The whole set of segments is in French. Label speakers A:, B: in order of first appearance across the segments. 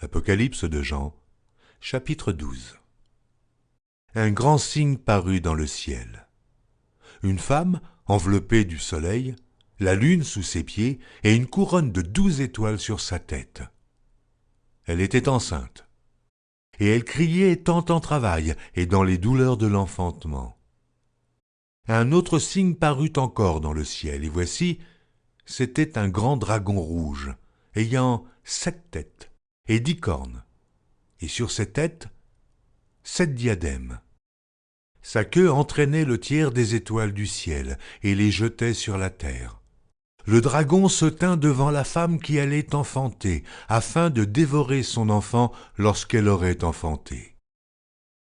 A: Apocalypse de Jean, chapitre 12. Un grand signe parut dans le ciel. Une femme, enveloppée du soleil, la lune sous ses pieds et une couronne de 12 étoiles sur sa tête. Elle était enceinte, et elle criait étant en travail et dans les douleurs de l'enfantement. Un autre signe parut encore dans le ciel, et voici, c'était un grand dragon rouge, ayant 7 têtes et 10 cornes, et sur ses têtes, 7 diadèmes. Sa queue entraînait le tiers des étoiles du ciel et les jetait sur la terre. Le dragon se tint devant la femme qui allait enfanter, afin de dévorer son enfant lorsqu'elle aurait enfanté.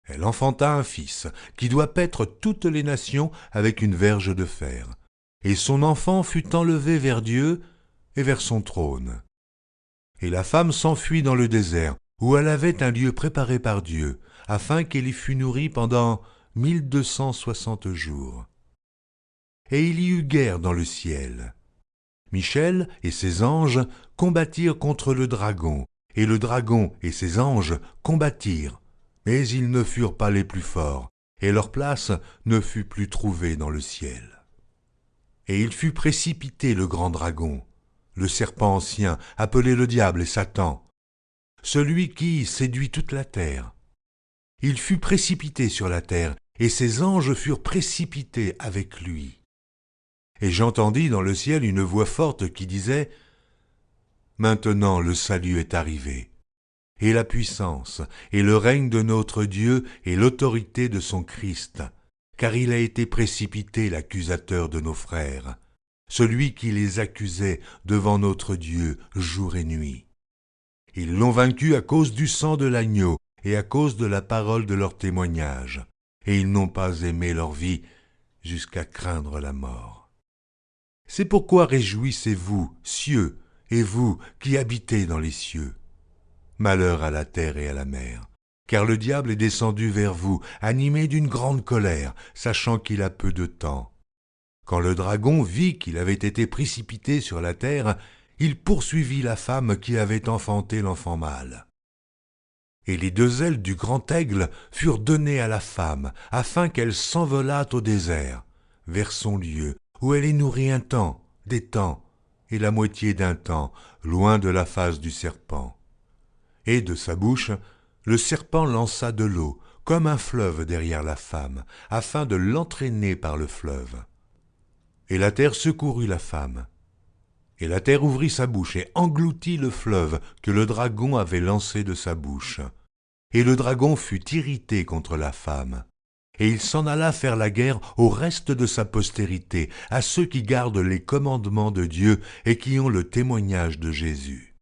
A: Elle enfanta un fils, qui doit paître toutes les nations avec une verge de fer. Et son enfant fut enlevé vers Dieu et vers son trône. Et la femme s'enfuit dans le désert, où elle avait un lieu préparé par Dieu, afin qu'elle y fût nourrie pendant 1260 jours. Et il y eut guerre dans le ciel. Michel et ses anges combattirent contre le dragon, et le dragon et ses anges combattirent, mais ils ne furent pas les plus forts, et leur place ne fut plus trouvée dans le ciel. Et il fut précipité le grand dragon, le serpent ancien, appelé le diable et Satan, celui qui séduit toute la terre. Il fut précipité sur la terre, et ses anges furent précipités avec lui. Et j'entendis dans le ciel une voix forte qui disait « Maintenant le salut est arrivé, et la puissance, et le règne de notre Dieu, et l'autorité de son Christ, car il a été précipité l'accusateur de nos frères, celui qui les accusait devant notre Dieu jour et nuit. Ils l'ont vaincu à cause du sang de l'agneau et à cause de la parole de leur témoignage, et ils n'ont pas aimé leur vie jusqu'à craindre la mort. C'est pourquoi réjouissez-vous, cieux, et vous qui habitez dans les cieux. Malheur à la terre et à la mer, car le diable est descendu vers vous, animé d'une grande colère, sachant qu'il a peu de temps. Quand le dragon vit qu'il avait été précipité sur la terre, il poursuivit la femme qui avait enfanté l'enfant mâle. Et les 2 ailes du grand aigle furent données à la femme, afin qu'elle s'envolât au désert, vers son lieu, où elle est nourrie un temps, des temps, et la moitié d'un temps, loin de la face du serpent. Et de sa bouche, le serpent lança de l'eau, comme un fleuve derrière la femme, afin de l'entraîner par le fleuve. Et la terre secourut la femme. Et la terre ouvrit sa bouche et engloutit le fleuve que le dragon avait lancé de sa bouche. Et le dragon fut irrité contre la femme. Et il s'en alla faire la guerre au reste de sa postérité, à ceux qui gardent les commandements de Dieu et qui ont le témoignage de Jésus.